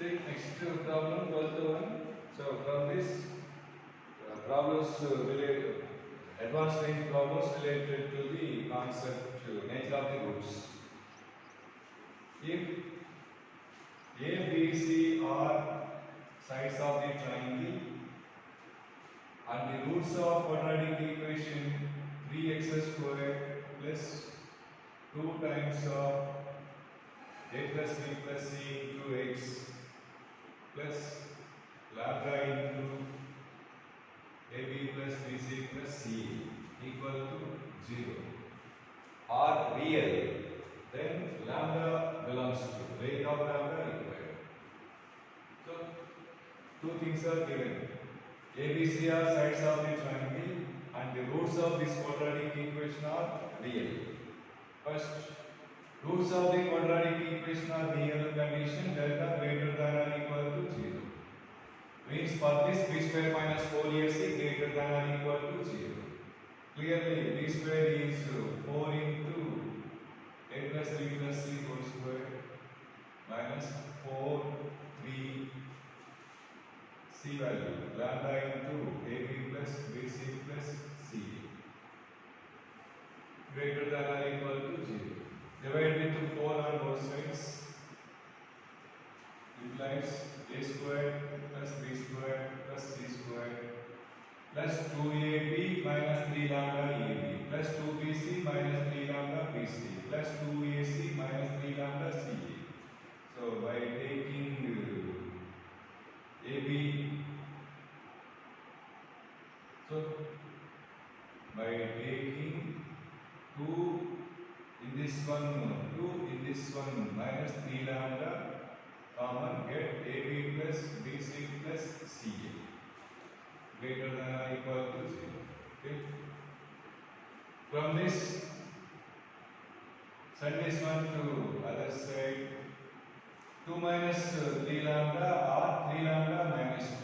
Take next problem, 12th one. So from this problems related, advanced range problems related to the concept nature of the roots. If A, B, C are sides of the triangle and the roots of quadratic equation 3x squared plus 2 times of a plus b plus c into x plus lambda into ab plus bc plus c equal to 0 are real, then lambda belongs to range of lambda required. So two things are given. ABC are sides of the triangle and the roots of this quadratic equation are real. First, roots of the quadratic equation are real condition delta greater than or equal to 0. Means for this b square minus 4ac greater than or equal to 0. Clearly b square is 4 into a plus b plus c whole square minus 4 3 c value lambda into ab plus bc plus c greater than or equal to 0. Divide with 4 on both sides implies a square plus b square plus c square plus 2ab minus 3 lambda ab plus 2bc minus 3 lambda bc plus 2ac minus 3 lambda ca. So by taking ab, so by taking 2 in this one, 2 in this one minus 3 lambda common, get ab plus bc plus ca greater than or equal to 0. Okay. From this, send this one to other side. 2 minus 3 lambda or 3 lambda minus 2.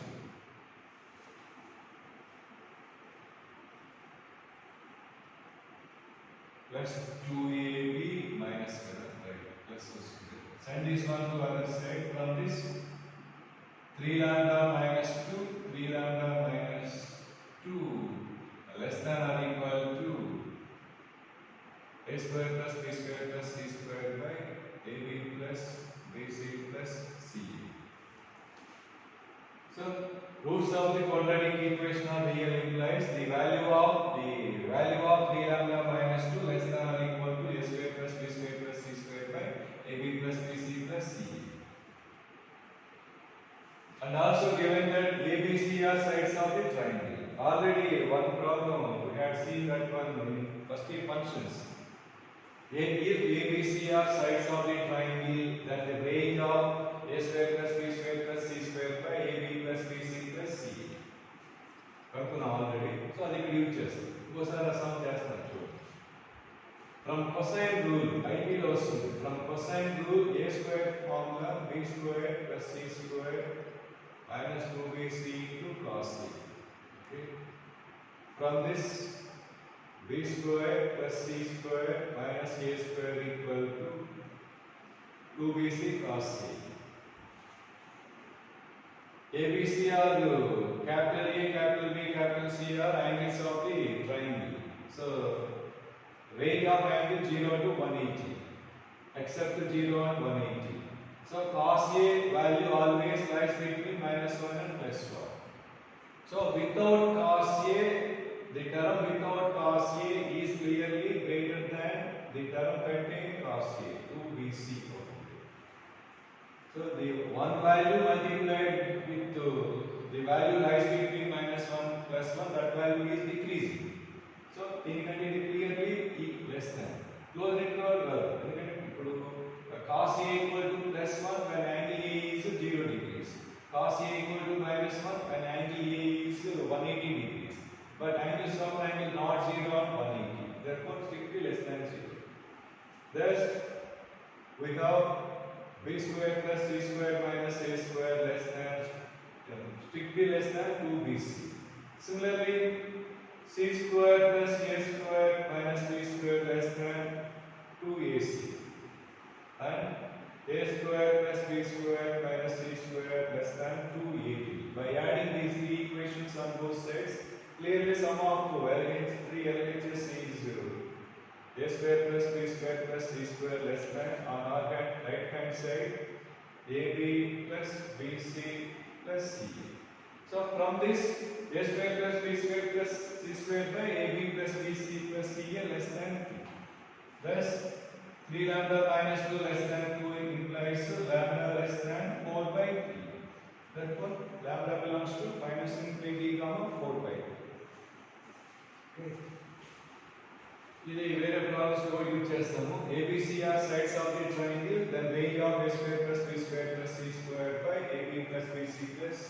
Plus 2ab minus right, plus send this one to other side. From this 3 lambda minus 2, 3 lambda minus 2 less than or equal to a square plus b square plus c square by ab plus bc plus c. So roots of the quadratic equation are real implies the value of 3 lambda minus 2 less than or equal to a square plus b square plus c square by ab plus bc plus c. And also given that ABC are sides of the triangle. Already one problem we had seen that one in first functions. If ABC are sides of the triangle, then the range of a square plus b square plus c square by ab plus bc plus c. Kanukunnam already. So అది ఇక్కడ use చేస్తాం. ఇంకోసారి అసమ్ చేస్తాను చూడండి. From cosine rule, IP లో వస్తుంది. From cosine rule, a square formula b square plus c square minus 2bc into cos a. Okay. From this, b square plus c square minus a square equal to 2bc cos a. ABC are capital A, capital B, capital C are angles of the triangle. So range of angle 0 to 180, except 0 and 180. So cos A value always lies between -1 and +1. So without cos A, the term without cos A is clearly greater than the term containing cos A, 2bc. So the one value multiplied with the value lies between -1 +1, that value is decreasing. So దీనికంటే ఇది clearly less than. Close it to ఎందుకంటే ఇప్పుడు cos A equal to +1 when angle A is 0 degrees. Cos A equal to -1 when angle A is 180 degrees. But angles of angle not 0 or 180. Therefore strictly less than 0. Thus we have b square plus c square minus a square less than strictly less than 2bc. Similarly, c square plus a square minus b square less than 2ac. And A square plus B square minus C square less than 2ab. By adding these three equations on both sides, clearly sum of three LHS is 0. A square plus B square plus C square less than on our right hand side AB plus BC plus CA. So from this A square plus B square plus C square by AB plus BC plus CA less than 2. Thus 3 lambda minus 2 less than 2 implies lambda less than 4 by 3. Therefore lambda belongs to minus infinity comma 4 by 2. Okay. ఇది వేరే problems కూడా use చేస్తాము ABC are sides of the triangle then range of A square plus B square plus C square by AB plus BC plus C.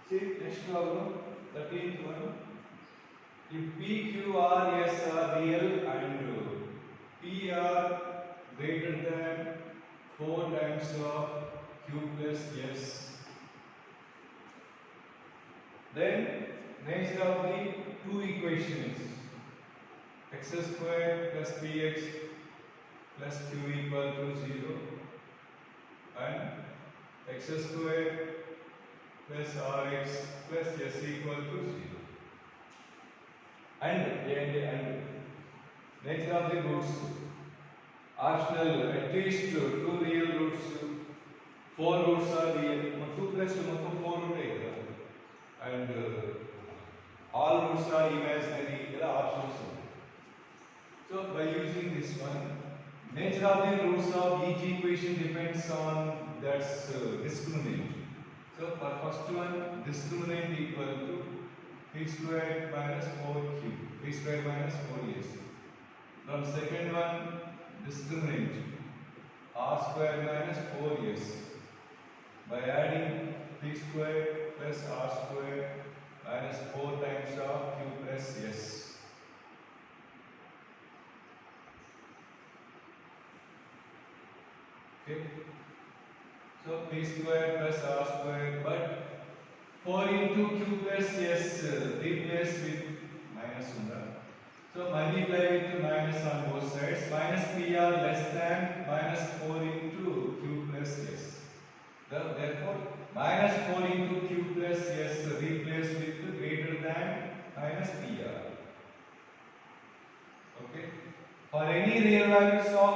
See next problem, 13th one. If PQRS are real and P are greater than 4 times of Q plus S, then nature of the two equations x square plus px plus q equal to 0 and x square plus rx plus s equal to 0 and nature of the roots optional at least two real roots, 4 roots are real, 2 plus 2 మొత్తం 4 ఉంటాయి కదా and all roots are imaginary ఇలా options ఉంటాయి. So by using this one, nature of the roots of each equation depends on that's discriminant. So for first one, discriminant equal to p square minus 4q, p square minus 4s. From second one, discriminant r square minus 4s. By adding p square plus r square minus 4 times of q plus s. Okay. So p square plus r square, but 4 into q plus s replace with minus unda. So multiply with minus on both sides. Minus pr less than minus 4 into q plus s. Therefore minus 4 into q plus s replace with greater than minus pr. Okay. For any real values of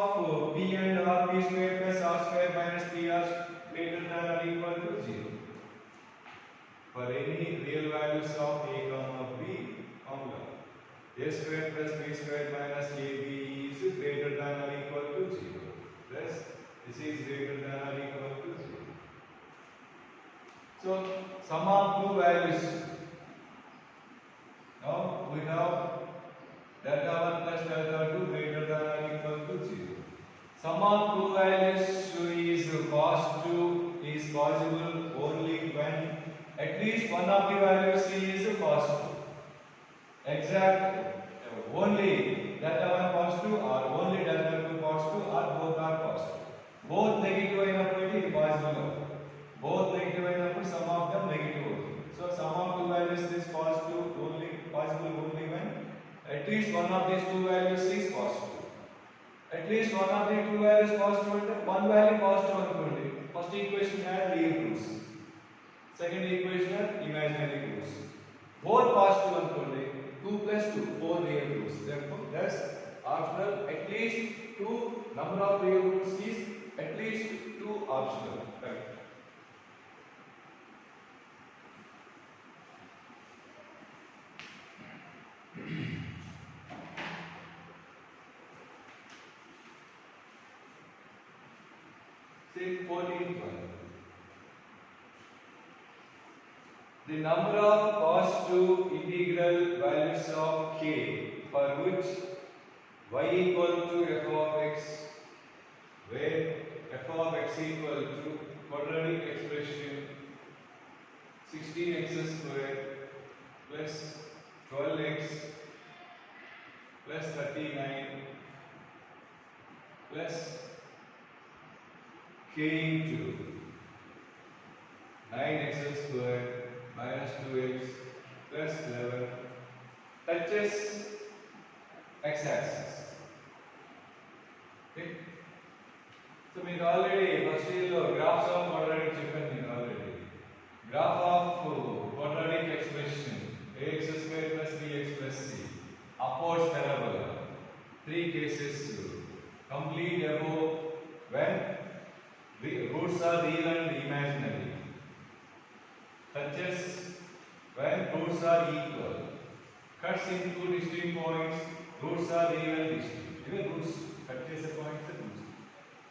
p and r, p square plus r square minus pr greater than or equal to 0. For any real values of a comma b, formula a square plus b square minus ab is greater than or equal to 0. Thus this is greater than or equal to 0. So sum of two values. Now we have delta 1 plus delta 2 greater than or equal to 0. Sum of two values is possible only when at least one of the values is positive. Exactly. Only delta 1 positive or only delta 2 positive or both are positive. Both negative అయినప్పుడు ఇది possible. Both negative అయినప్పుడు sum of them negative అవుతుంది. So sum of two values is possible only when at least one of these two values is positive. At least one of the two values positive అంటే one value positive అనుకోండి. First equation had real roots. Second equation had imaginary roots. Both positive అనుకోండి. 2 plus 2, 4 real roots. Therefore, thus optional at least two number of real roots is at least 2 optional. Right. Say 14th one. the number of positive integral values of k for which y equal to f of x, where f of x equal to quadratic expression 16x square plus 12x plus 39 plus k into 9x square minus 2x plus 11 touches x-axis. Okay. So we already first year graphs of quadratic chicken already. Graph of quadratic expression ax square plus bx plus c. Upwards parabola. Three cases complete above when the roots are real and imaginary. Touches when roots are equal. Cuts into distinct points, roots are real and distinct. Even roots touches the points and roots.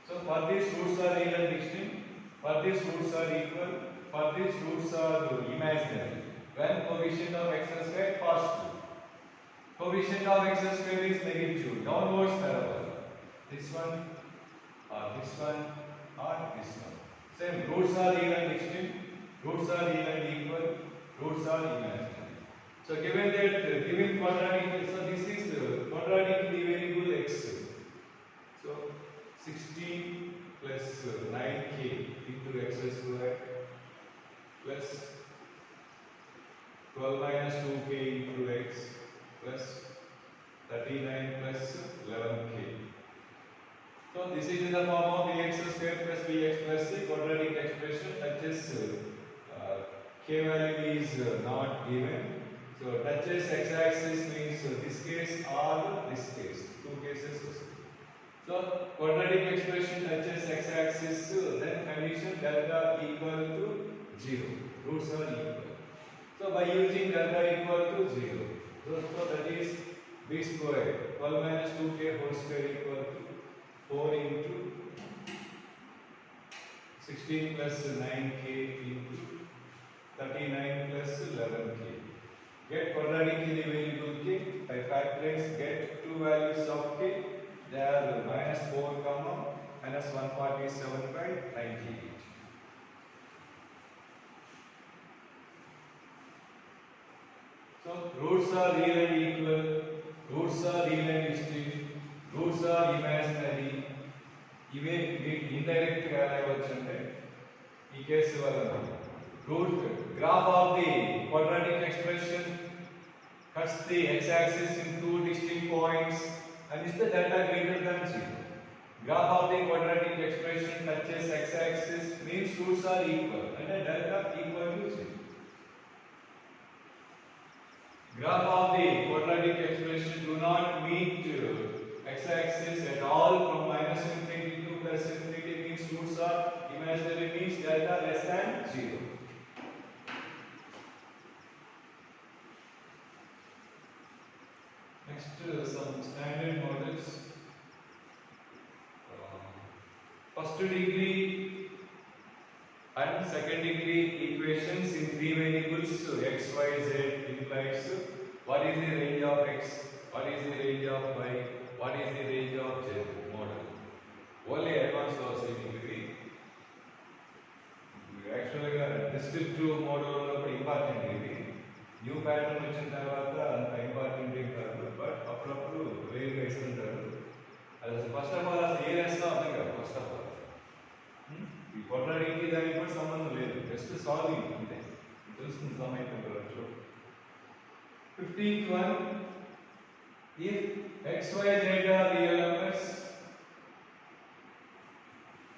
So for these roots are real and distinct, for these roots are equal, for these roots are imaginary. When coefficient of x square positive. Coefficient of x square is negative, downwards parabola. This one or this one or this one. Same, roots are real and distinct, roots are real and equal, roots are imaginary. So given that, given quadratic, so this is quadratic the variable x. So 16 plus 9k into x square plus 12 minus 2k into x plus 39 plus 11k. So this is in the form of ax square plus bx plus c quadratic expression touches k value is not given. So touches x-axis means this case or this case, two cases. So quadratic expression touches x-axis, then condition delta equal to 0. Roots are equal. So by using delta equal to 0, so that is b square 12 minus 2k whole square equal to 4 into 16 plus 9k into 39 plus 11k. Get quadratically variable k by factorize, get two values of k. They are minus 4 comma minus 147 by 98. So roots are real and equal, roots are real and distinct, roots are imaginary. ఇవే indirect గా రాయవచ్చంటే ఈ case వలన root graph of the quadratic expression cuts the x-axis in two distinct points and is the delta greater than 0. Graph of the quadratic expression touches x-axis means roots are equal and the delta equal to 0. Graph of the quadratic expression do not meet x-axis at all from minus infinity to plus infinity means roots are imaginary means delta less than 0. Next, some standard models. First degree and second degree equations in three variables x, y, z implies what is the range of x, what is the range of y, what is the range of z model. Only advanced was in degree. Actually, descriptive model important degree. New pattern వచ్చిన తర్వాత అంత important ఏం కాదు but అప్పుడప్పుడు వేరుగా ఇస్తుంటారు అది first of all అసలు ఏ లెసన్ అర్థం కాదు ఫస్ట్ ఆఫ్ ఆల్ ఈ కొట్లాడికి దానికి కూడా సంబంధం లేదు జస్ట్ సాల్వింగ్ అంతే తెలుస్తుంది సమయం చూడవచ్చు 15th one if x y z are real numbers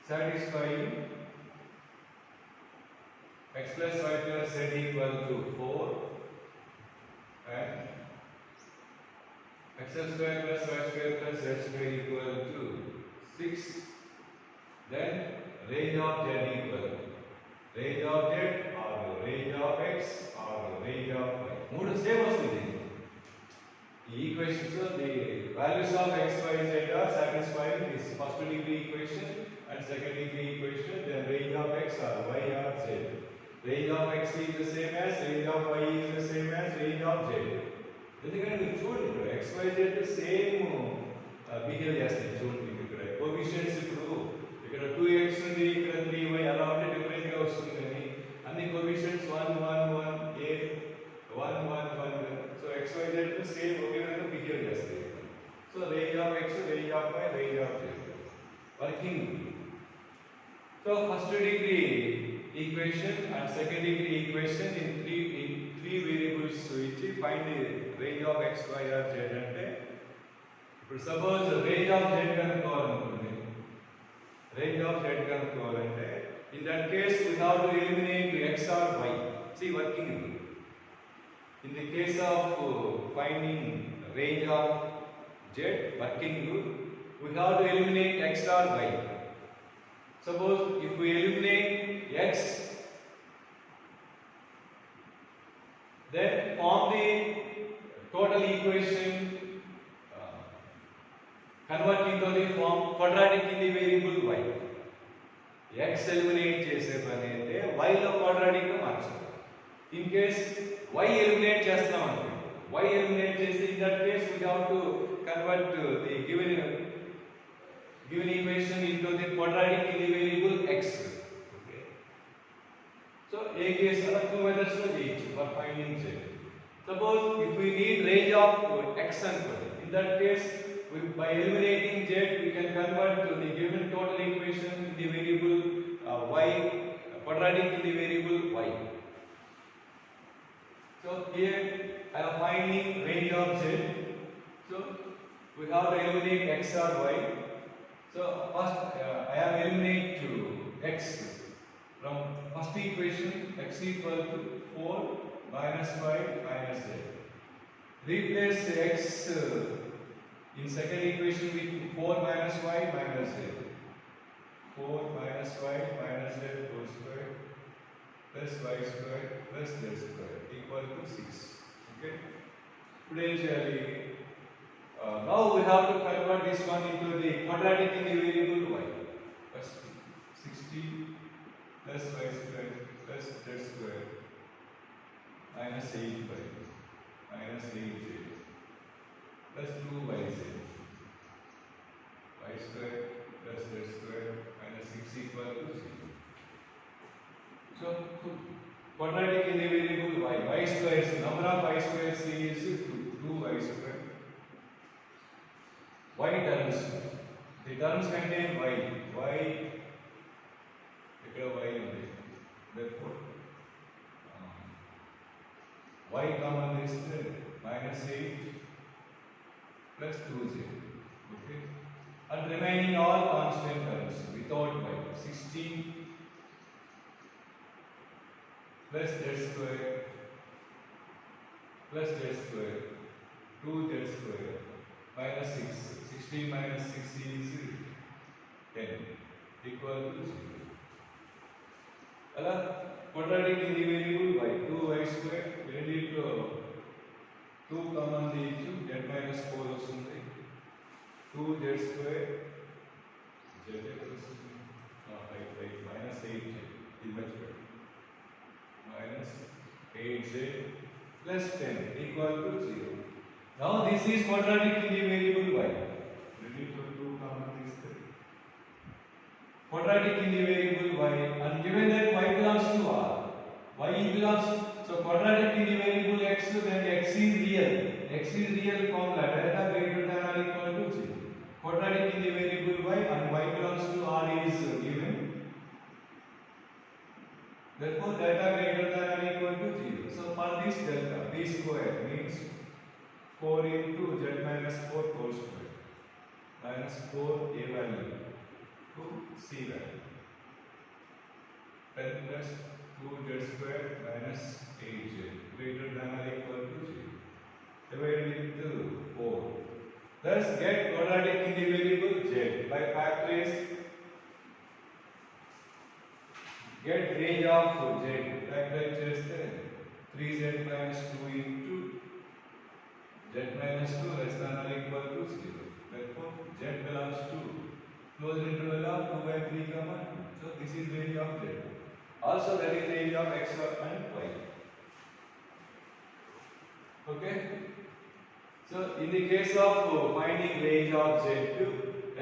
satisfying x plus y plus z equal to 4 and x square plus y square plus z square equal to 6, then range of z equal range of z or range of x or range of y. Moodu same vastundi. The equations of the values of x, y, z are satisfying this first degree equation and second degree equation, then range of x or y or z. range of x is the same as range of y is the same as range of z. ఎందుకంటే మీరు చూడండి ఇక్కడ x y z same behave చేస్తాయి. చూడండి మీకు ఇక్కడ coefficients ఇప్పుడు ఇక్కడ 2x ఉంది, ఇక్కడ 3y అలా ఉంటే డిఫరెంట్ గా వస్తుంది. కానీ అన్ని coefficients 1 1 1 a 1 1 1. So x y z same ఒకే విధంగా బిహేవ్ చేస్తాయి. So range of x, range of y, range of z working. So first degree equation and second degree equation in three variables which find the range of x, y or z అంటే ఇప్పుడు suppose range of z కనుక్కోవాలనుకోండి. range of z కనుక్కోవాలంటే in that case we have to eliminate x or y. See working. In the case of finding range of z working rule, we have to eliminate x or y. Suppose if we eliminate x, then form the total equation, convert into the form quadratic in the variable y. x eliminate చేసే పని అంటే y లో quadratic గా మార్చాలి. In case y eliminate చేస్తాం అంటే y eliminate చేస్తే in that case we have to convert the given equation into the quadratic in the variable x. Okay. So a case ala two methods lo cheyochu for finding z. Suppose if we need range of x anukoni, in that case by eliminating z we can convert to the given total equation in the variable y, quadratic in the variable y. So here I am finding range of z. So we have to eliminate x or y. So first I am eliminate to x from first equation x equal to 4 minus y minus z. Replace x in second equation with 4 minus y minus z. 4 minus y minus z whole square plus y square plus z square equal to 6. Okay. Potentially now we have to convert this one into the quadratic in the variable y. First 60 plus y square plus z square minus 8y minus 8z plus 2yz y square plus z square minus 6 equal to 0. So quadratic in the variable y. Y square is number of y squares is 2y square. Y terms, the terms contain y. Y ఇక్కడ y ఉంది. Therefore y common is minus 8 plus 2z. Okay. And remaining all constant terms without y. 16 plus z square plus z square 2z square minus 6. 16 minus 6 is 10 equal to 0. Ala quadratic in the variable y. 2y square రెండిట్లో 2 common తీయచ్చు. z minus 4 వస్తుంది. 2z square z వస్తుంది. minus 8 ఇది మర్చిపోయాడు. minus 8z plus 10 equal to 0. Now this is quadratic in the variable y. Renditlo 2 common తీస్తే quadratic in the variable y, and given that y belongs to R, y belongs, so quadratic in the variable x, then x is real. X is real formula delta greater than or equal to 0. Quadratic in the variable y and y belongs to R is given. Therefore delta greater than or equal to 0. So for this delta, b square means 4 into z minus 4 whole square minus 4 a value to c value 10 plus 2z square minus 8z greater than or equal to 0 divided with 4. Thus get quadratic in the variable z by factorize. Get range of z factorize cheste 3z minus 2 into z minus 2 less than or equal to 0. Therefore z belongs to closed interval of 2 by 3 comma 2. So this is range of z. Also that is range of x and y. Okay. So in the case of finding range of z,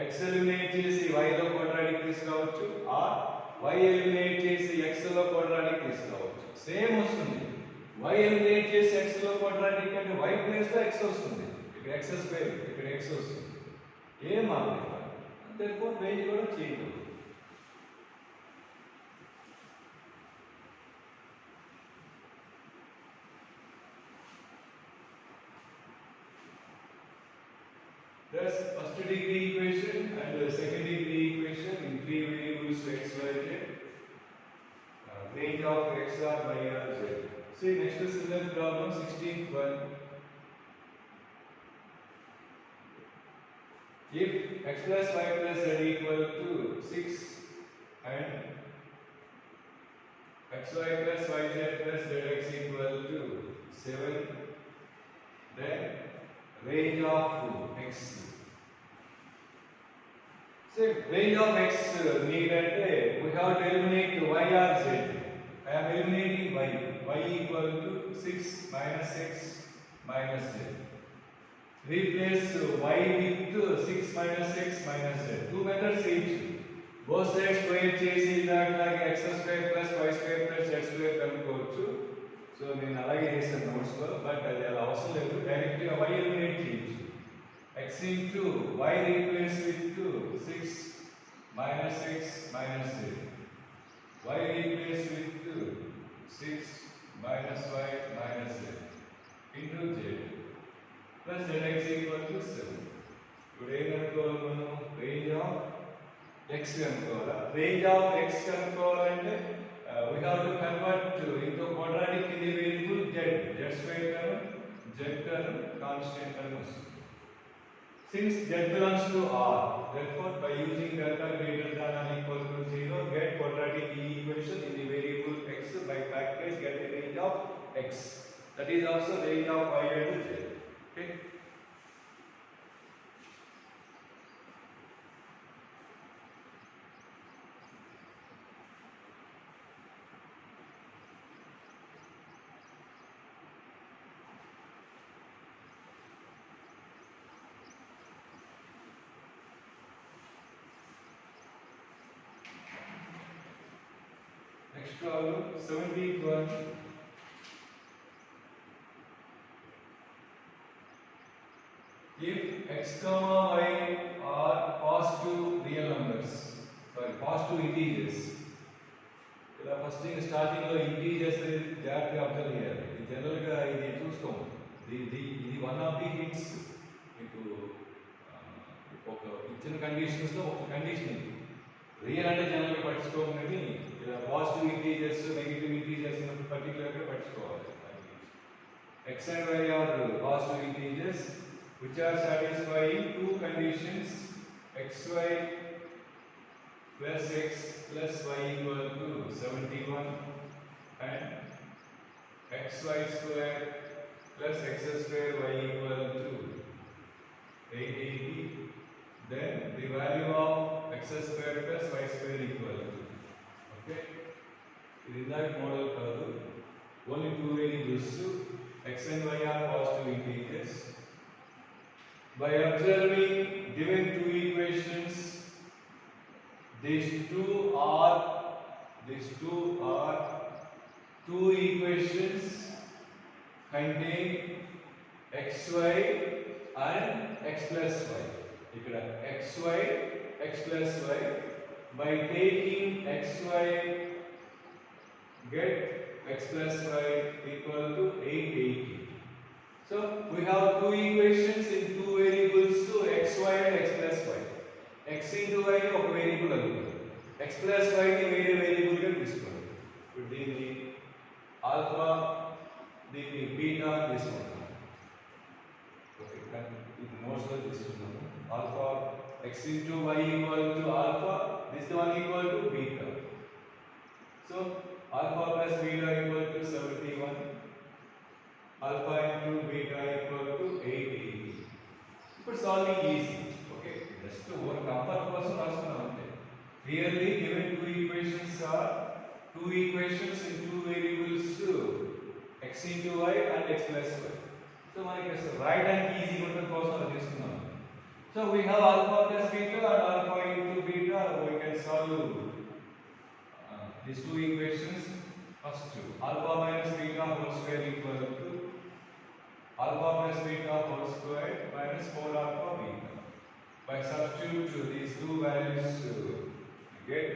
x eliminate చేసి y లో quadratic తీసుకోవచ్చు or y eliminate చేసి x లో quadratic తీసుకోవచ్చు. Same వస్తుంది. y eliminate చేసి x లో quadratic అంటే y ప్లేస్ లో x వస్తుంది. ఇక్కడ x స్క్వేర్, ఇక్కడ x వస్తుంది. ఏం మారలేదు. therefore range కూడా చేంజ్ అవుతుంది. Thus, first degree equation and second degree equation in three variables x, y, z. Range of x or y or z. See next similar problem, 16th one. If x plus y plus z equal to 6 and xy plus yz plus zx equal to 7, then range of x. So range of x need we have to eliminate y or z. I am eliminating y. Y equal to 6 minus x minus z. Replace y with 6 minus x minus z. Two methods each. Both sides square చేసి like x square plus y square plus z square కనుక్కోవచ్చు. So నేను అలాగే చేశాను notes లో, but అది అలా అవసరం లేదు. డైరెక్ట్ గా y ఎలిమినేట్ చేయొచ్చు. x into y replace with 6 minus x minus z. y replace with 6 minus y minus z into z plus zx equal to 7. ఇప్పుడు ఏం కనుక్కోవాలి మనం? రేంజ్ ఆఫ్ x కనుక్కోవాలా? రేంజ్ ఆఫ్ x కనుక్కోవాలంటే we have to convert into quadratic in the variable z. Z square term, z term constant term. Since z belongs to R, therefore by using delta greater than or equal to 0, get quadratic equation in the variable x. By factorize, get the range of x. That is also range of y and z. Okay. Next problem, 17th one. If x comma y are positive real numbers, positive integers. ఇలా first starting లో integers జాగ్రత్తగా observe చేయాలి. ఇది general గా ఇది చూస్తాం. ఇది one of the hints. మీకు ఒక ఇచ్చిన కండిషన్స్ లో ఒక కండిషన్ ఇది. రియల్ అంటే జనరల్ గా పట్టించుకోము, కానీ ఇలా positive integers negative integers particular గా పట్టించుకోవాలి. x and y are positive integers which are satisfying two conditions: xy plus x plus y equal to 71 and xy square plus x square y equal to 880. Then the value of x square plus y square equal to, okay, in that model kaadu, only two variables x and y are positive integers. By observing given two equations, these two are two equations contain xy and x plus y. Ikkada xy x plus y. By taking xy, get x plus y equal to 880. So we have two equations in two variables, so xy and x plus y. x into y ఒక variable అనుకోండి, x plus y ని వేరే variable గా తీసుకోండి. ఇప్పుడు దీన్ని alpha, దీన్ని beta తీసుకుంటాం. ఓకే, ఇది నోట్స్ లో తీసుకున్నాము. Alpha x into y equal to alpha, this one equal to beta. So alpha plus beta equal to 71. Alpha into beta equal to 880. But solving easy. Okay, just to work comfort కోసం రాసుకున్నాం అంతే. Clearly given two equations are two equations in two variables x into y and x plus y. So మనకి right and easy కొట్టడం కోసం అలా తీసుకున్నాం. So we have alpha plus beta and alpha into beta. We can solve these two equations. First two, alpha minus beta whole square equal to alpha plus beta whole square minus 4 alpha beta. By substitute these two values, get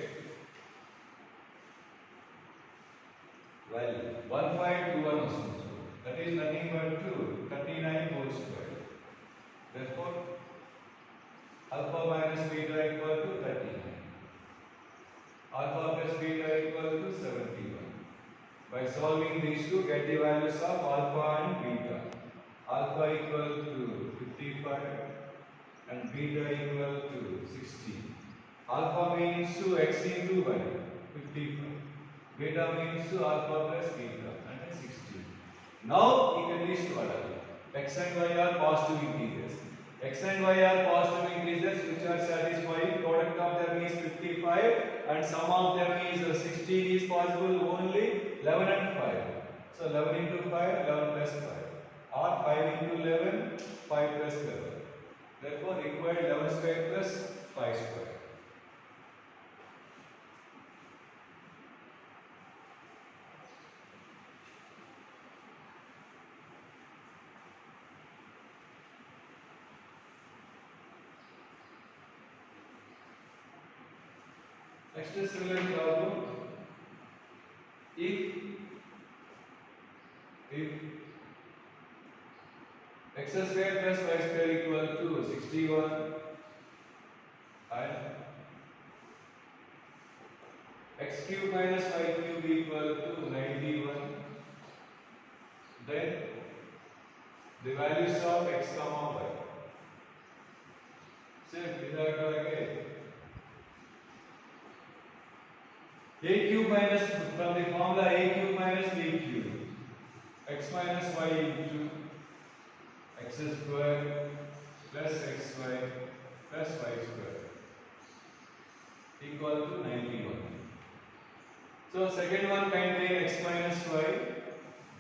value 1521 వస్తుంది. That is nothing but 39 whole square. Therefore, alpha minus beta equal to 39. Alpha plus beta equal to 71. By solving these two, get the values of alpha and beta. Alpha equal to 55 and beta equal to 16. Alpha means x into y, 55. Beta means alpha plus beta, and 16. Now you can list order. X and y are positive integers. X and y are positive integers which are satisfying. Product of them is 55 and sum of them is 16 is possible only 11 and 5. So 11 into 5, 11 plus 5. Or 5 into 11, 5 plus 11. Therefore required 11 square plus 5 square. Next is similar problem. If x square plus y square equal to 61 and x cube minus y cube equal to 91, then the values of x comma y. Same without again. A cube minus, from the formula a cube minus b cube, x minus y into x square plus xy plus y square equal to 91. So second one contain x minus y.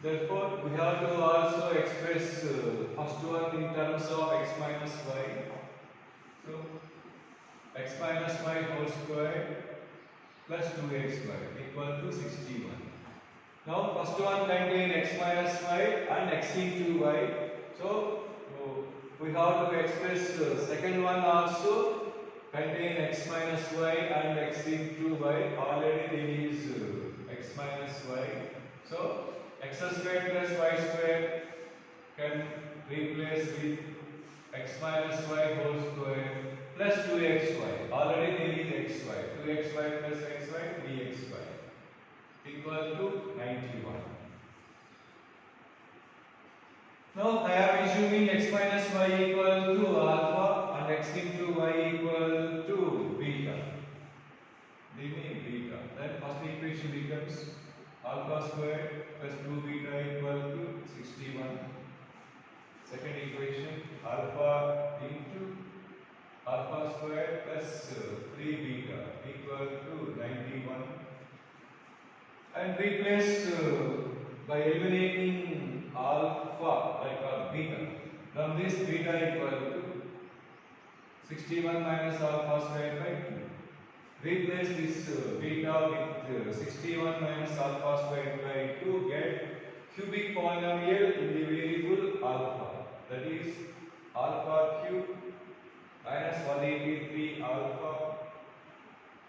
Therefore we have to also express first one in terms of x minus y. So x minus y whole square plus 2xy equal to 61. Now first one contain x minus y and x into y. So we have to express second one also contain x minus y and x into y. Already there is x minus y. So x square plus y square can replace with x minus y whole square plus 2xy. Already there is xy. 2xy plus xy, 3xy equal to 91. Now I am assuming x minus y equal to alpha and x into y equal to beta. They mean beta. Then first equation becomes alpha square plus 2 beta equal to 61. Second equation alpha into alpha square plus 3 beta equal to 91. And replace by eliminating alpha like beta. From this beta equal to 61 minus alpha square by 2. Replace this beta with 61 minus alpha square by 2. Get cubic polynomial in the variable alpha. That is alpha cube minus 183 alpha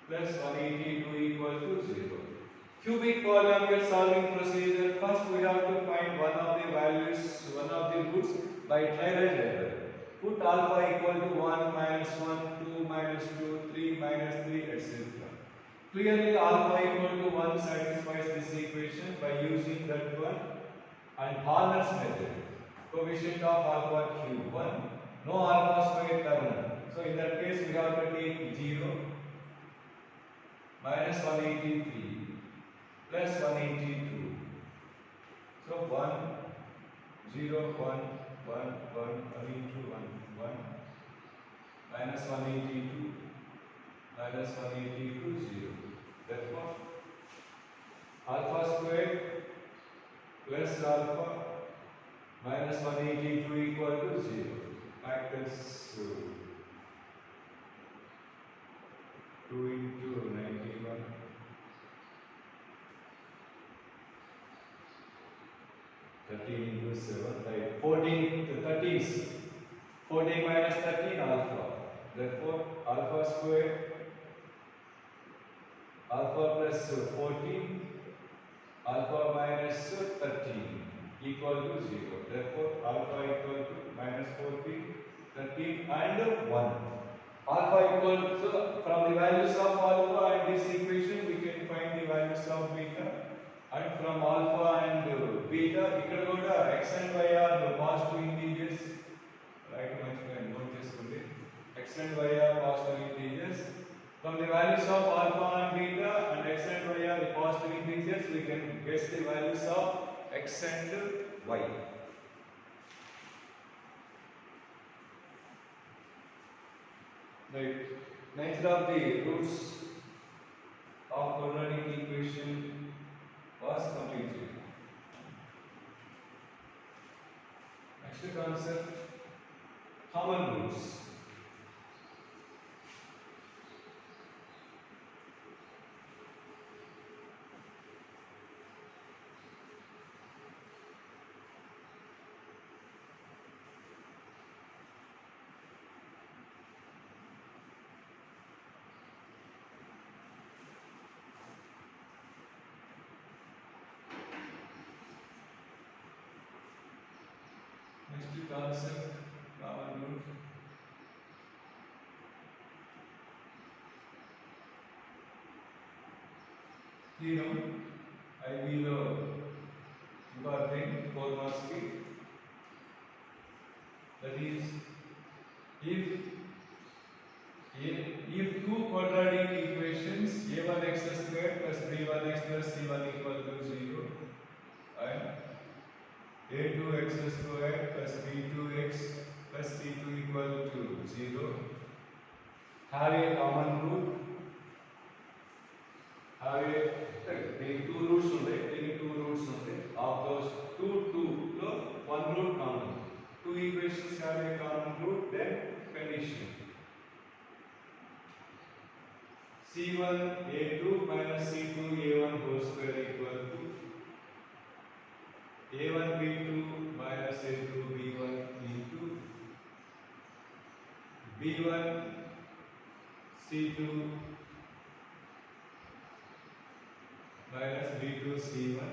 plus 182 equal to 0. Cubic polynomial solving procedure. First we have to find one of the values, one of the roots by trial and error. Put alpha equal to 1 minus 1, 2 minus 2, 3 minus 3, etc. Clearly alpha equal to 1 satisfies this equation by using that one and Horner's method. Coefficient of alpha cube 1, no alpha square term. So in that case we have to take 0 minus 183 plus 182. So 1, 0, 1, 1, 1, 1 into 1, 1 minus 182 minus 182, 0. Therefore alpha square plus alpha minus 182 equal to 0. Factors 2 into 91. 13 into 7, right? 14, the 30s. 14 minus 13 alpha. Therefore, alpha square, alpha plus 14, alpha minus 13 equal to 0. Therefore, alpha equal to minus 14, 13 and 1. Alpha equal, so from the values of alpha and this equation we can find the values of beta. And from alpha and beta, ఇక్కడ కూడా x and y are positive integers. Right, మంచిగా note చేసుకోండి. X and y are positive integers. From the values of alpha and beta and x and y are the positive integers, we can guess the values of x and y. Right. Nature of the roots of quadratic equation was completed. Next concept, common roots. Next concept, common root. Theorem, IB lo important 4 marks ki. That is, if two quadratic equations a1x square plus b1x plus c1 equal to 0 and a2x square plus b2x plus c2 equal to 0 have a common root, have a two roots of those two lo one root common. Two equations have a common root, then condition c1 a2 minus c2 a1 whole square equal to a1 b2 minus a2 b1 into b1 c2 minus b2 c1.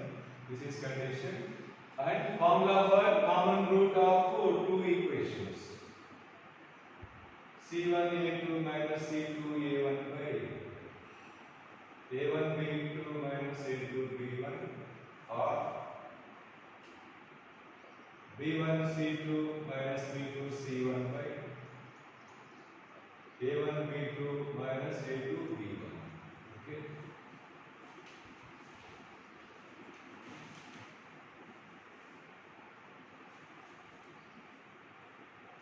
This is condition. And formula for common root of two equations. c1 a2 minus c2 a1 by a1 b2 minus a2 b1 or b1 c2 minus b2 c1 by a1 b2 minus a2 b1. Okay.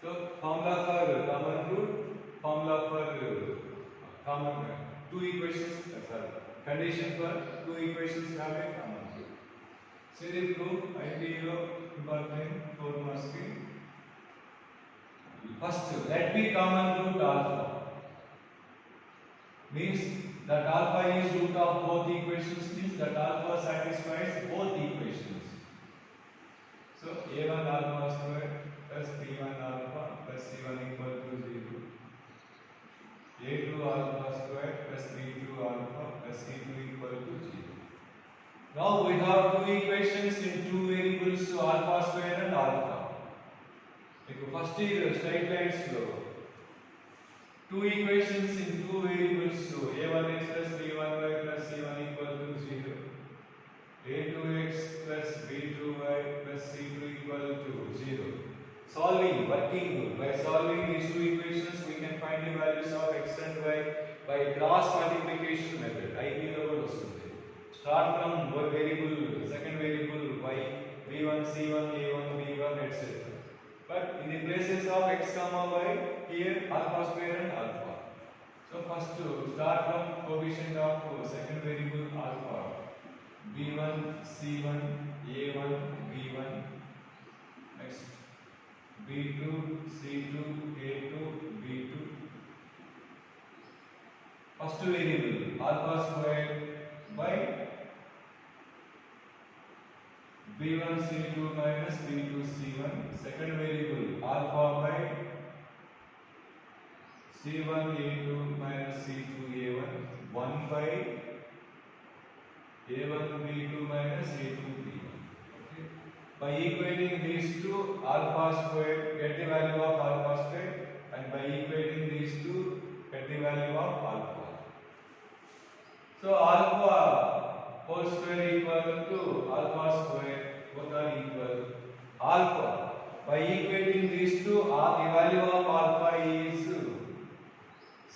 So formula for common root, formula for common two equations, sorry, condition for two equations have a common root. See the proof, IPO important 4 marks ki. First, let be common root alpha. Means that alpha is root of both equations, means that alpha satisfies both equations. So a1 alpha square plus b1 alpha plus c1 equal to 0. a2 alpha square plus b2 alpha plus c2 equal to 0. Now we have two equations in two variables, so alpha square and alpha. First is straight lines lo two equations in two variables, so a1x plus b1y plus c1 equal to 0. a2x plus b2y plus c2 equal to 0. Solving, working by solving these two equations, we can find the values of x and y by cross multiplication method. IB lo kuda vastundi. Start from one variable, second variable y, b1, c1, a1, b1, etc. But in the places of x comma y, here alpha square and alpha. So first to start from coefficient of second variable alpha. B1 C1 A1 B1, next B2 C2 A2 B2. First variable alpha squared by B1 C2 minus B2 C1. Second variable alpha by C1 A2 minus C2 A1. 1 by A1 B2 minus A2 B1. Okay. By equating these two, alpha squared, get the value of alpha squared, and by equating these two, get the value of alpha. So alpha whole square equal to alpha square, both are equal. Alpha, by equating these two, the value of alpha is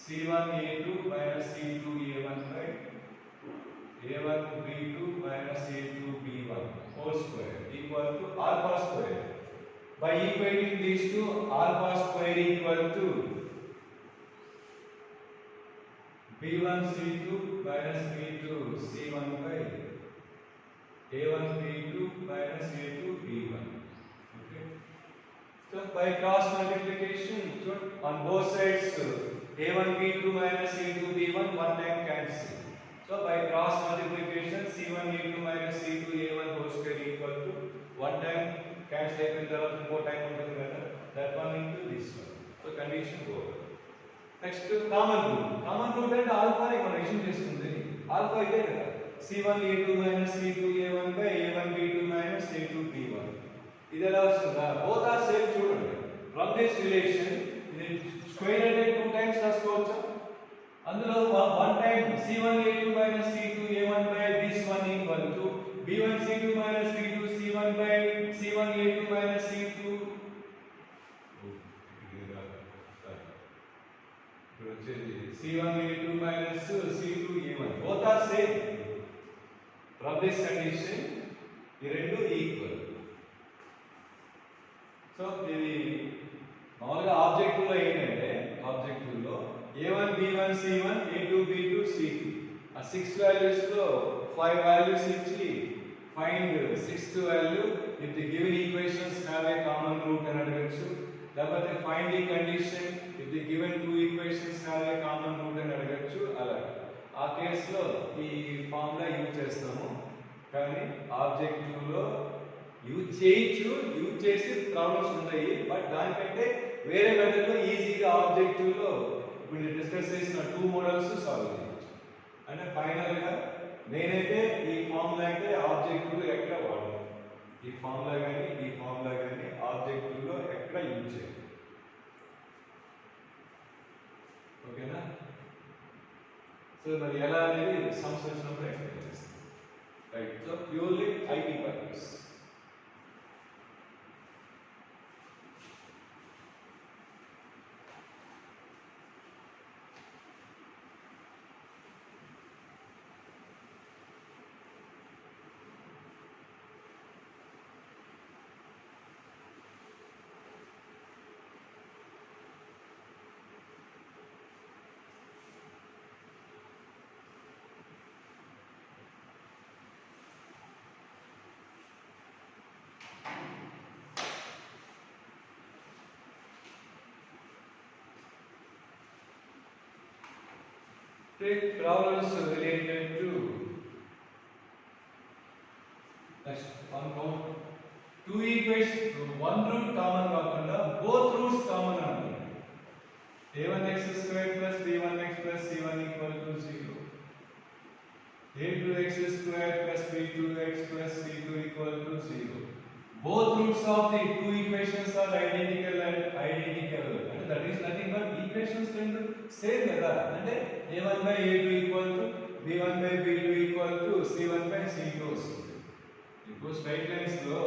C1 A2 minus C2 A1 by A1 B2 minus A2 B1 whole square equal to alpha square. By equating these two, alpha square equal to B1 C2 minus B2 C1 by A1 B2 minus A2 B1. Okay. So by cross multiplication, on both sides A1 B2 minus A2 B1 one time cancel. So by cross multiplication C1 A2 minus C2 A1 whole square equal to one time cancel అయిపోయిన తర్వాత ఇంకో time ఉంటుంది కదా, that one into this one. So condition over. Next common root. Common root అంటే alpha ని మనం extend చేస్తుంది. Alpha ఇదే కదా. C1 A2 minus C2 A1 by A1 B2 minus A2 B1. ఇది ఎలా వస్తుందా? Both are same చూడండి. From this relation ఇది స్క్వేర్ అంటే 2 టైమ్స్ రాసుకోవచ్చు. అందులో one time C1 A2 minus C2 A1 by this one equal to B1 C2 minus B2 C1 by C1 A2 minus C2 C1 A2 minus C2 A1 both are same. From this condition ఈ రెండు equal. So ఇది మామూలుగా objective లో ఏంటంటే objective లో A1 B1 C1 A2 B2 C2 ఆ 6 values లో 5 values ఇచ్చి find 6th value if the given equations have a common root అని అడగచ్చు. లేకపోతే find the condition if the given two equations have a common root అని అడగచ్చు. అలా ఆ కేసులో ఈ ఫార్ములా యూజ్ చేస్తాము. కానీ ఆబ్జెక్టివ్ లో యూజ్ చేయొచ్చు, యూజ్ చేసి ప్రాబ్లమ్స్ ఉంటాయి. బట్ దానికంటే వేరే మెథడ్ లో ఈజీగా ఆబ్జెక్టివ్ లో ఇప్పుడు డిస్కస్ చేసిన 2 మోడల్స్ సాల్వ్ చేయొచ్చు. అంటే ఫైనల్ గా నేనైతే ఈ ఫార్ములా అయితే ఆబ్జెక్టివ్ లో ఎక్కడ వాడను. ఈ ఫార్ములా కానీ ఆబ్జెక్టివ్ లో ఎక్కడ యూజ్ చేయాలి. ఓకేనా? సో మరి ఎలా అనేది సమ్స్ వచ్చినప్పుడు ఎక్స్ప్లెయిన్ చేస్తాను. Right. So purely IT purpose. Take problems related to next one count. Two equations, one root common కాకుండా both roots common అనుకోండి. a1x squared plus b1x plus c1 equal to 0. a2x squared plus b2x plus c2 equal to 0. Both roots of the two equations are identical and identical. And that is nothing but equations రెండు same కదా. అంటే a1 by a2 equal to b1 by b2 equal to c1 by c2 వస్తుంది. ఇప్పుడు straight lines లో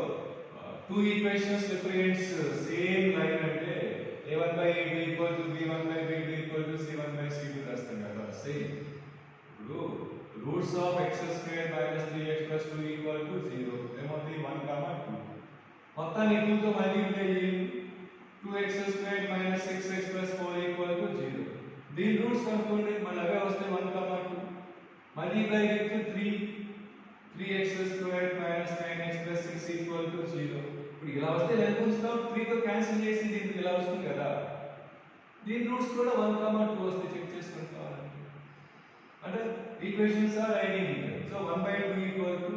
two equations represents same line అంటే a1 by a2 equal to b1 by b2 equal to c1 by c2 రాస్తాం కదా. Same. ఇప్పుడు roots of x squared minus 3x plus 2 equal to 0. ఏమవుతుంది? 1, 2. మొత్తాన్ని 2 తో మల్టిప్లై చేయండి. 2x squared minus 6x plus 4 equal to 0. దీని roots కనుక్కోండి. మన అవే వస్తాయి 1, 2. మల్టిప్లై చేస్తే 3 3x squared minus 9x plus 6 equal to 0. ఇప్పుడు ఇలా వస్తే ఎంత ఉంచుతాం? 3 తో క్యాన్సిల్ చేసి దీనికి ఇలా వస్తుంది కదా. దీని రూట్స్ కూడా 1, 2 వస్తే చెక్ చేసుకొని కావాలంటే. అంటే equations are identical. So 1/2 equal to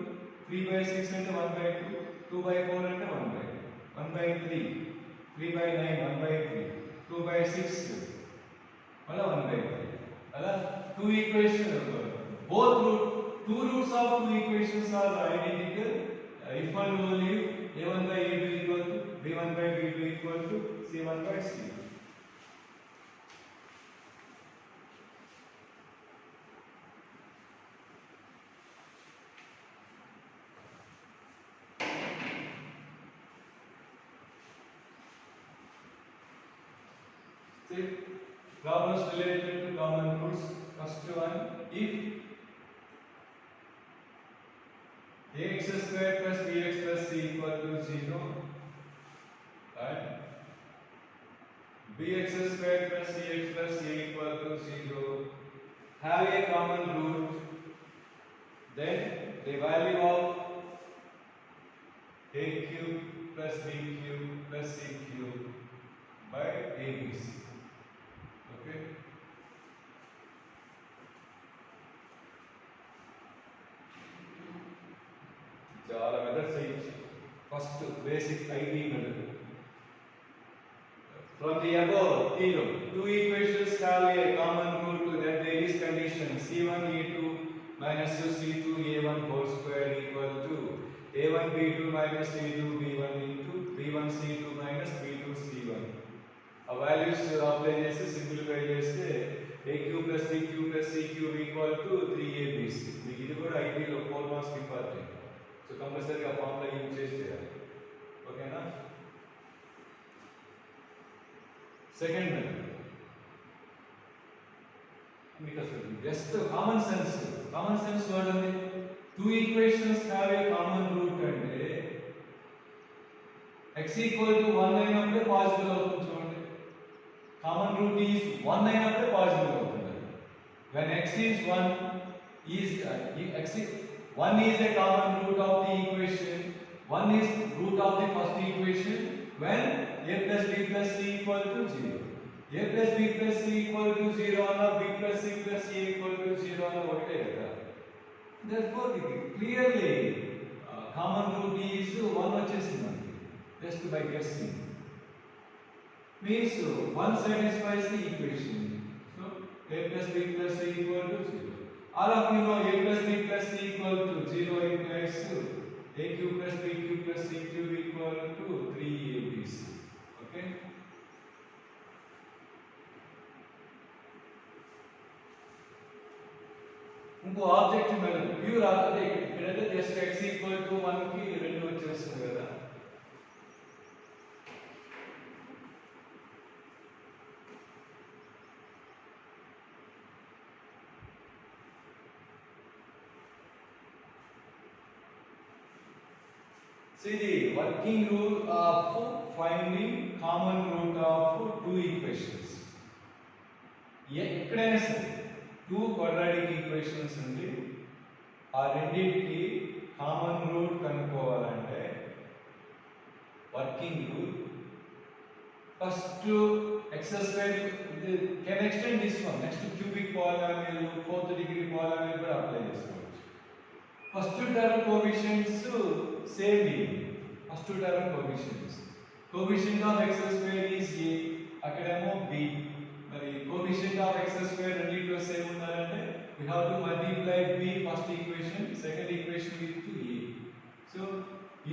3/6 అంటే 1/2, 2/4 అంటే 1/2, 1/3, 3/9 1/3, 2/6 మళ్ళీ 1/3. అలా two equations, both two roots of two equations are identical if and only a1 by a2 equal to b1 by b2 equal to c1 by c2. See, problems related to common roots. First one, if ax square plus bx plus c equal to 0 and bx square plus cx plus a equal to 0 have a common root, then the value of a cube plus b cube plus c cube by abc. Okay. చాలా methods చేయొచ్చు. First basic ID method. From the above theorem, two equations have a common root that there is condition c1 a2 minus c2 a1 whole square equal to a1 b2 minus a2 b1 into b1 c2 minus b2 c1. ఆ values apply చేసి simplify చేస్తే a cube plus b cube plus c cube equal to 3abc. మీకు ఇది కూడా ఐడిలో 4 marks important. సో కంపల్సరీగా formula use చేసి చేయాలి. ఓకేనా? సెకండ్ మెథడ్ మీకు అసలు జస్ట్ కామన్ సెన్స్ చూడండి. Two equations have a common root అంటే x ఈక్వల్ టు 1 అయినప్పుడే పాజిబుల్ అవుతుంది. చూడండి, కామన్ రూట్ ఈజ్ 1 అయినప్పుడే పాజిబుల్ అవుతుంది. when x is 1 is 1 is a common root of the equation, 1 is root of the first equation when a plus b plus c equal to 0. a plus b plus c equal to 0 or b plus c plus a equal to 0 or ఒకటే కదా. therefore clearly common root is 1 వచ్చేసింది just by guessing. means 1 satisfies the equation. so a plus b plus c equal to 0. all of you know a plus b plus c equal to 0 implies a cube plus b cube plus c cube equal to 3abc. okay. ఇంకో objective method pure అంటే ఇక్కడైతే just x equal to 1 కి 2 వచ్చేస్తుంది కదా. See the working rule of finding common root of two equations. ఎక్కడైనా సరే two quadratic equations ఉంది, ఆ రెండింటికి కామన్ రూట్ కనుక్కోవాలంటే working rule first x square can extend this one next cubic polynomial, fourth degree polynomial కూడా apply చేసుకోవచ్చు. First term coefficients same thing. First term coefficient of x square is a, అక్కడేమో b. మరి coefficient of x square రెండిట్లో same ఉండాలంటే we have to multiply b first equation, second equation with a. so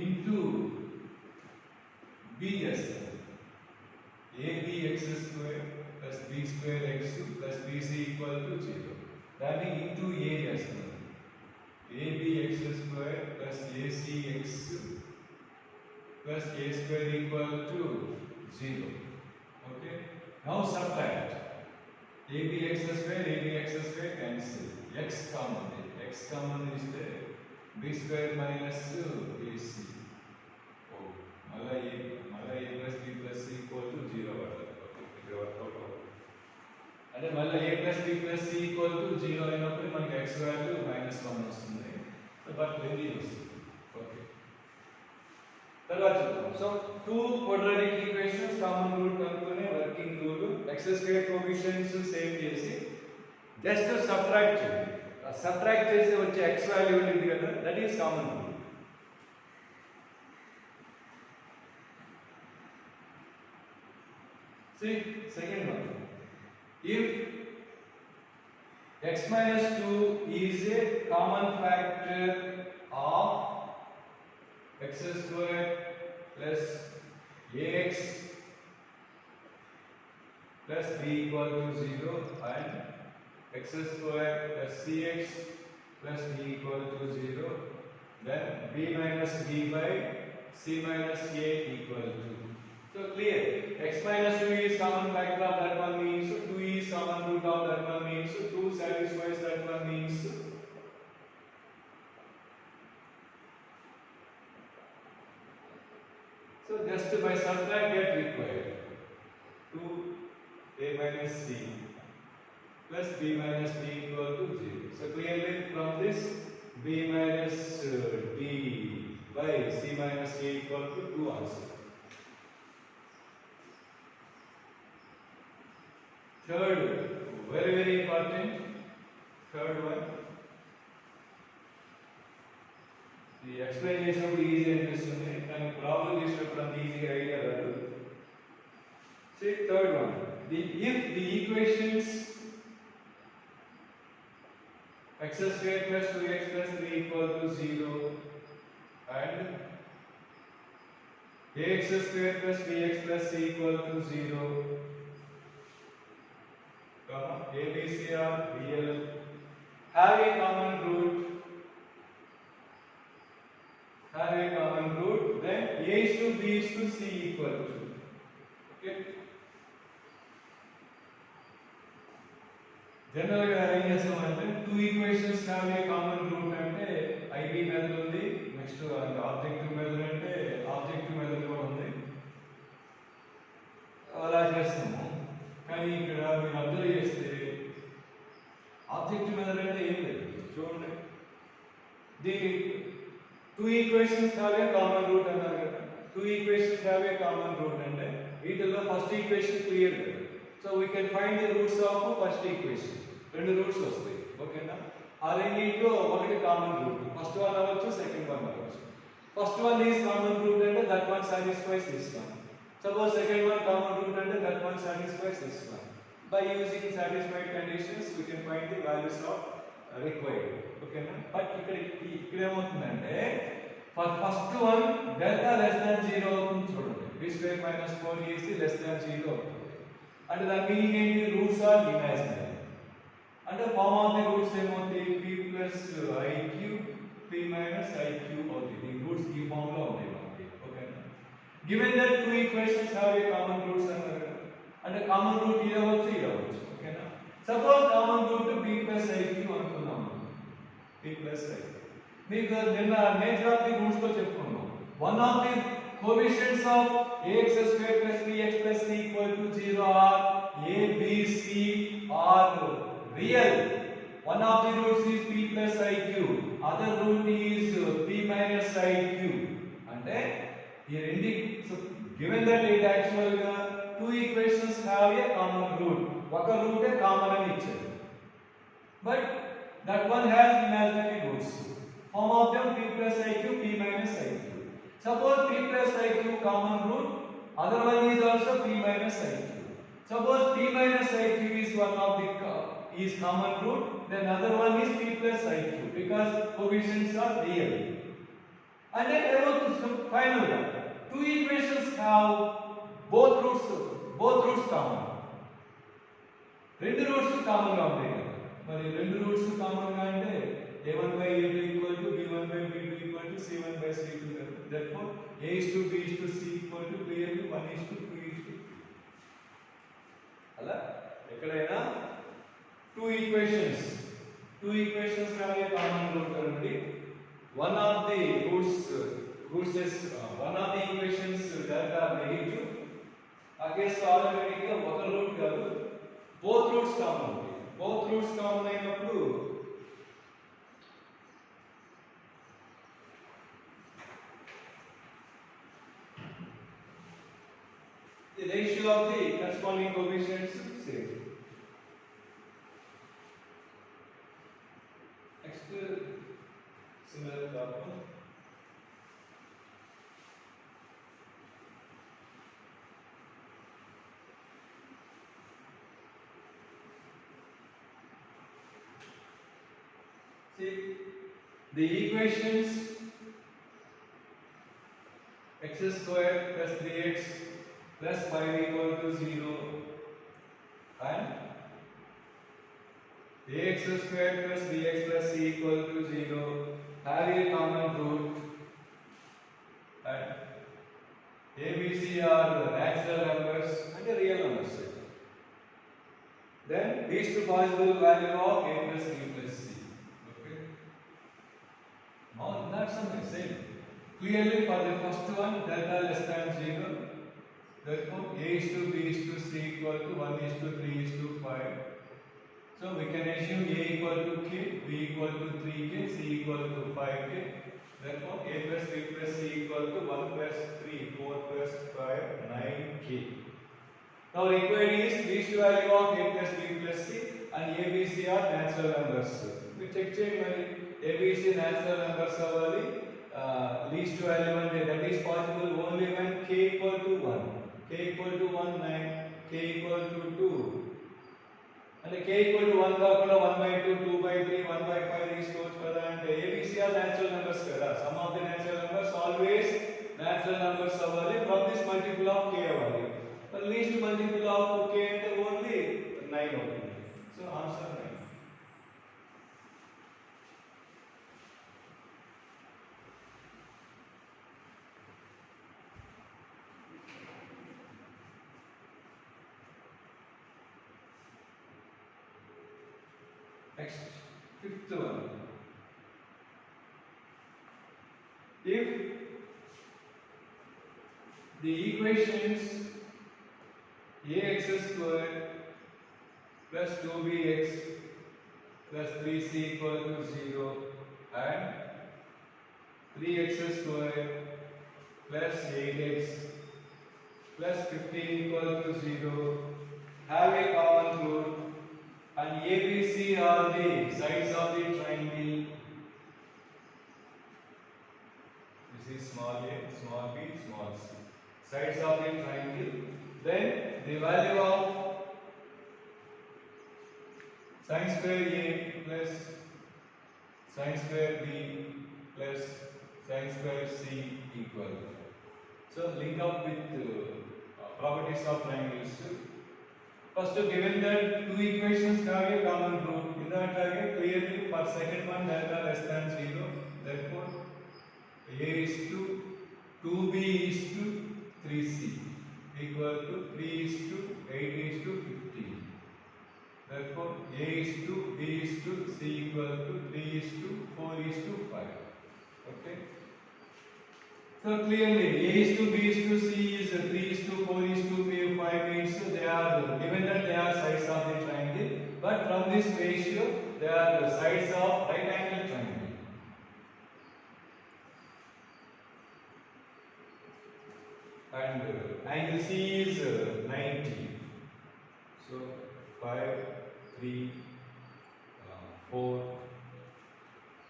into b చేస్తాం. abx square plus b square x plus bc equal to 0. దాన్ని into a చేస్తాం. abx square plus acx plus a square equal to 0. okay. now subtract. abx square cancel. x common is there. b square minus ac. oh mala a plus b plus c equal to 0 ఇక్కడ work out అవుతుంది. అంటే మళ్ళీ a plus b plus c equal to 0 అయినప్పుడు మనకి x value -1 వస్తుంది. But లెంది వస్తుంది. Okay, తర్వాత చూద్దాం. So two quadratic equations common root కనుక్కునే working rule X square coefficients save చేసి జస్ట్ సబ్ట్రాక్ట్ చేయండి. సబ్ట్రాక్ట్ చేసి వచ్చే ఎక్స్ వాల్యూ ఉంటుంది కదా, that is common rule. See, second one. If x minus 2 is a common factor of x square plus ax plus b equal to 0 and x square plus cx plus d equal to 0, then b minus b by c minus a equal to. So clear, x minus 2 is common factor of that one means 2 is common root of that one means 2 satisfies that one means. So just by subtract get required 2a minus c plus b minus d equal to 0. So clearly from this b minus d by c minus a equal to 2 answer. Third, very important, third one. The explanation of easy అనిపిస్తుంది కానీ problem చేసినప్పుడు అంత ఈజీగా idea రాదు. See, third one. If the equations x square plus 2x plus 3 equal to 0 and ax square plus bx plus c equal to 0, a, b, c are real, have a common root, then a is to b is to c equal to. Okay, general గా ఏం చేస్తామంటే two equations have a common root అంటే ib method ఉంది, next objective method అంటే objective method కూడా ఉంది, అలా చేస్తాము. కానీ ఇక్కడ మీరు అబ్జర్వ్ చేస్తే ఆబ్జెక్టివ్ మెథడ్ అంటే ఏం లేదు. చూడండి, the two equations have a common root అన్నారు కదా, two equations have a common root అంటే వీటిల్లో ఫస్ట్ ఈక్వేషన్ క్లియర్ కదా. So we can find the roots of first equation. రెండు రూట్స్ వస్తాయి, ఓకేనా. ఆ రెండింటిలో ఒకటి కామన్ రూట్, ఫస్ట్ వన్ అవ్వచ్చు, సెకండ్ వన్ అవ్వచ్చు. First one is common root అంటే that one satisfies this one. Suppose second one common root and that one satisfies this one. By using satisfied conditions, we can find the values of required. Okay, na? But ikkada emoutundante for first one delta less than 0 avutundi chudandi. B square minus 4ac less than 0 avutundi. And the meaning enti roots are imaginary. And the form of the roots emoundi p plus I cube p minus I cube avutundi. The roots ee form lo untayi. Given that two equations have a common roots and a common root here also, okay na. Suppose common root b plus iq anukunnam, b plus iq. Meeku ninna nature of the roots lo cheptunnam. One of the coefficients of ax square plus bx plus c equal to 0 are a, b, c are real. One of the roots is p plus iq, other root is p minus iq. Ante here ending. So given that it actually two equations have a common root, oka root a common ani ichcharu, but that one has imaginary roots. Form of them p plus iq, p minus iq. Suppose p plus iq common root, other one is also p minus iq. Suppose p minus iq is one of the is common root, then other one is p plus iq because coefficients are real. And then about the final one, two equations have both roots common. రెండు roots common గా ఉంటాయి కదా, మరి రెండు roots common గా అంటే a1 by a2 equal to b1 by b2 equal to c1 by c2 కదా. Therefore a is to b is to c equal to clearly 1 is to 2 is to 3. అలా ఎక్కడైనా two equations have a common root అండి. One of the roots is one of the equations that are negative. ఆ కేసులో ఆటోమేటిక్గా ఒక route కాదు, both roots common అయినప్పుడు the ratio of the corresponding coefficients is same. Next, similar problem. See, the equations x square plus 3x plus 5 equal to 0 and ax square plus bx plus c equal to 0 have a common root and a, b, c are natural numbers and a real numbers. Then these two possible value of a plus b plus c. Okay. Now that's something same. Clearly for the first one delta less than 0. Therefore a is to b is to c equal to 1 is to 3 is to 5. So we can assume a equal to k, b equal to 3k, c equal to 5k. Therefore a plus b plus c equal to 1 plus 3, 4 plus 5, 9k. Now required is least value of a plus b plus c and a, b, c are natural numbers. We check a, b, c natural numbers are least value and that is possible only when k equal to 1. K equal to 1, 9, k equal to 2. And k equal to 1 కాకుండా 1 by 2, 2 by 3, 1 by 5 తీసుకోవచ్చు కదా అంటే ABC are natural numbers కదా. Some of the natural numbers always natural numbers అవ్వాలి. From this multiple of k అవ్వాలి. But least multiple of k అంటే only 9 అవుతుంది. So answer 9. Next, fifth one. If the equations ax square plus 2bx plus 3c equal to 0 and 3x square plus 8x plus 15 equal to 0 have a common root and ABC are the sides of the triangle. This is small a, small b, small c. Sides of the triangle. Then the value of sin square a plus sin square b plus sin square c equal. So link up with properties of triangles. First, given that two equations have a common root, in that target clearly for second one delta less than 0. Therefore, a is to 2b is to 3c equal to 3 is to 8 is to 15. Therefore, a is to b is to c equal to 3 is to 4 is to 5. Okay. So clearly, a is to b is to c is 3 is to 4 is to 5 means they are given that they are sides of the triangle, but from this ratio they are the sides of right angle triangle. And angle C is 90. So 5, 3, 4.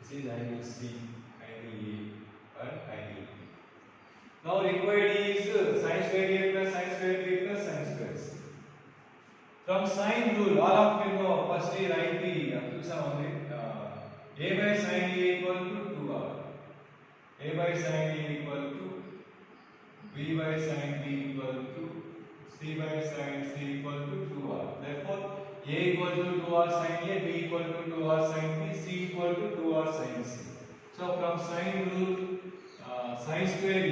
This is angle C, angle A, and angle B. Now required is sin square A plus sin square B plus sin square C. From sine rule, all of you know, firstly write the A by sin A equal to 2R. A by sin A equal to B by sin B equal to C by sin C equal to 2R. Therefore, A equal to 2R sin A, B equal to 2R sin B, C equal to 2R sin C. So from sine rule, sin square A,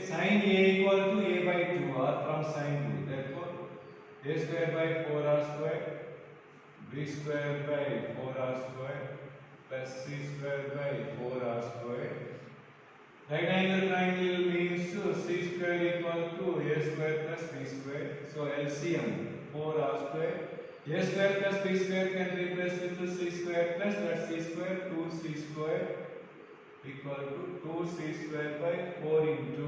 sin A equal to A by 2R from sine rule. Therefore, A square by 4R square, B square by 4R square plus C square by 4R square. Right angle triangle means C square equal to A square plus B square. So LCM 4R square. A square plus B square can replace with C square plus that C square 2C square equal to 2C square by 4 into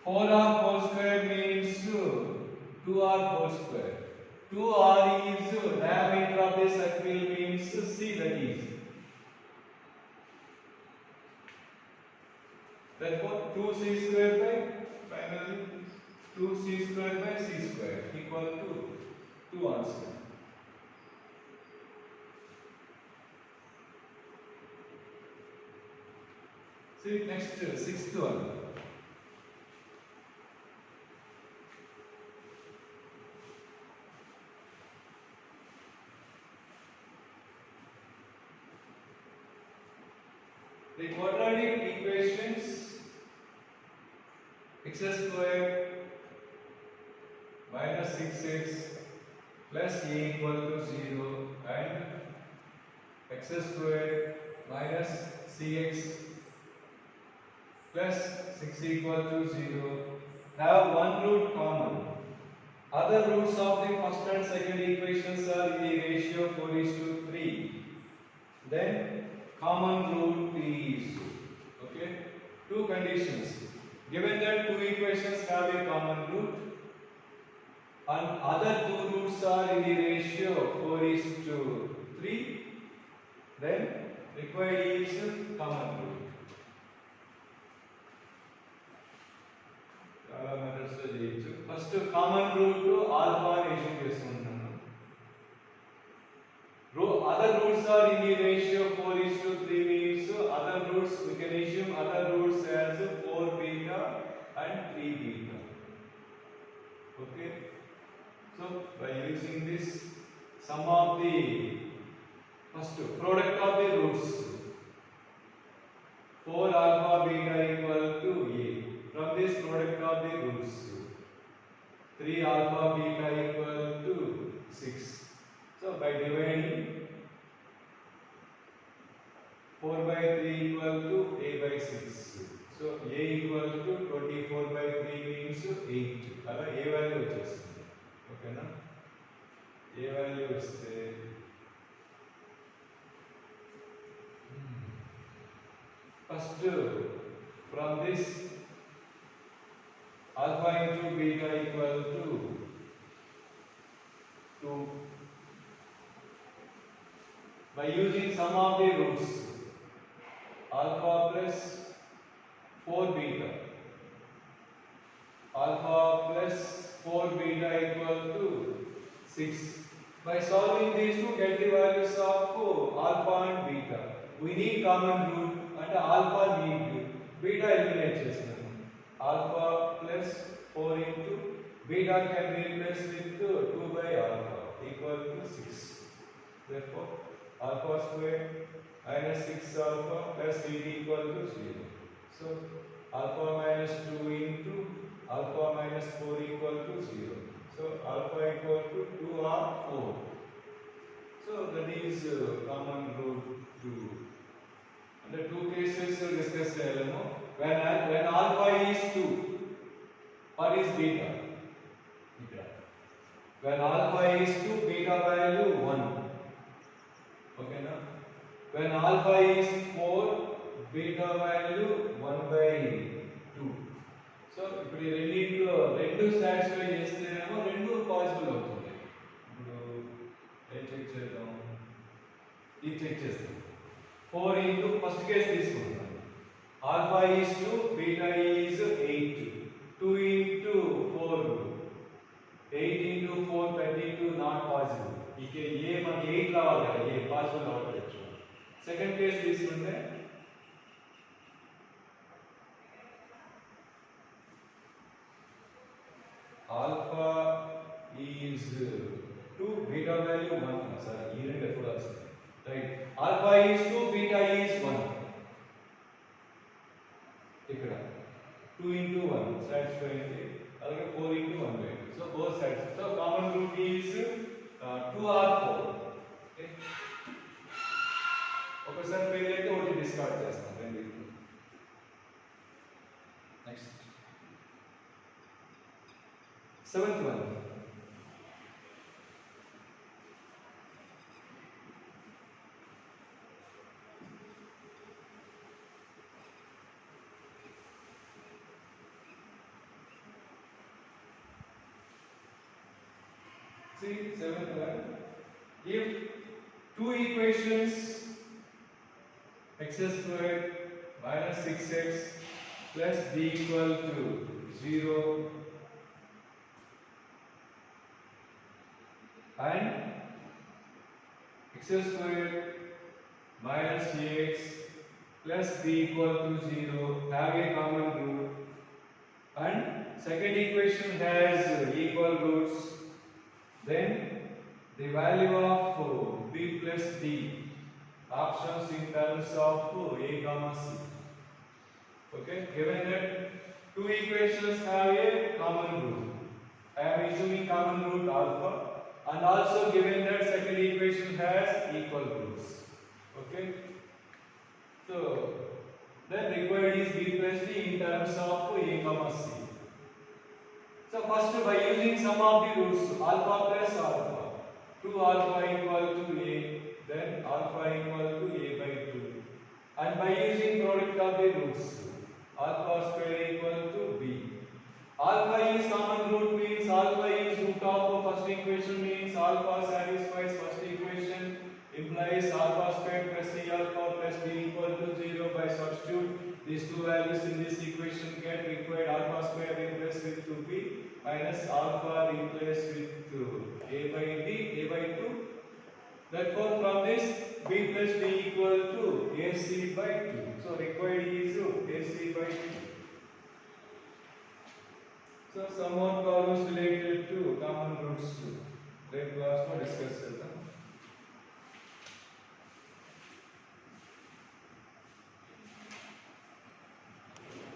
4r whole square means 2r whole square. 2r is diameter of the circle means c, that is. Therefore 2c square by finally 2c square by c square equal to 2 answer. See next sixth one. The quadratic equations x square minus 6x plus a equal to 0 and x square minus cx plus 6 equal to 0 have one root common. Other roots of the first and second equations are in the ratio 4:3. Then common root is, okay, two conditions. Given that two equations have a common root and other two roots are in the ratio 4:3, then required is common root. First common root to alpha assume చేసుకుంటున్నాను. Other roots are in the ratio 4:3 means other roots we can assume other roots as 4 beta and 3 beta. Okay. So by using this, sum of the first product of the roots 4 alpha beta equal to a. From this product of the roots 3 alpha beta equal to 6. So by dividing 4 by 3 equal to a by 6. So a equal to 24 by 3 means 8. Ala a value vachestundi. Okay na? A value vasthe first from this alpha into beta equal to 2. By using sum of the roots alpha plus 4 beta, alpha plus 4 beta equal to 6. By solving these two, get the values of alpha and beta. We need common root and alpha need beta eliminate chestunnamu. Alpha plus 4 into beta can be replaced with 2 by alpha equal to 6. Therefore alpha square minus 6 alpha plus beta equal to 0. So alpha minus 2 into alpha minus 4 equal to 0. So alpha equal to 2 or 4. So that is common root 2. And the two cases discussed cheyalamu. When alpha is 2, what is beta? When alpha is 2, beta value 1. Okay na? When alpha is 4, beta value 1 by 2. So ఇప్పుడు రెండిట్లో రెండు satisfy చేస్తేనేమో రెండు possible అవుతుంది. ఇప్పుడు ఏం check చేద్దాం? ఇది చెక్ చేస్తాం. 4 into ఫస్ట్ కేస్ తీసుకుంటాం. Alpha is 2, beta is 8. 2 into 4, 8 into 4, 32 not possible. ఇక ఏ మనకి 8 రావాలి కదా, ఏ పాసిబుల్ అవ్వట్లేదు. సెకండ్ కేస్ తీసుకుంటే alpha is 2, beta value 1. Sorry, ఈ రెండు ఎప్పుడు వస్తుంది, right? alpha is 2, beta is 1. ఇక్కడ 2 into 1 satisfy అయింది, అలాగే 4 into 1 by 2. So both satisfy. So common root is 2 or 4. Okay, ఒకసారి ఫెయిల్ అయితే ఒకటి డిస్కార్డ్ చేస్తాం. Next seventh one. See, seventh one. If two equations x squared minus 6x plus b equal to 0 and x squared minus ax plus b equal to 0 have a common root, and second equation has equal roots, then the value of b plus d options in terms of a comma c. Okay, given that two equations have a common root, I am assuming common root alpha, and also given that second equation has equal roots. Okay, so then required is b plus d in terms of a comma c. So first, by using sum of the roots, alpha plus alpha, 2 alpha equal to a, then alpha equal to a by 2, and by using product of the roots, alpha square equal to b. Alpha is common root means alpha is root of first equation, means alpha satisfies first equation, implies alpha square plus c alpha plus b equal to 0. By substitute these two values in this equation, get required alpha square replaced with 2b minus alpha replaced with a by d, a by 2. Therefore from this b plus d equal to ac by 2. So required is ac by 2. So some more problems related to common roots. Then class में discuss करता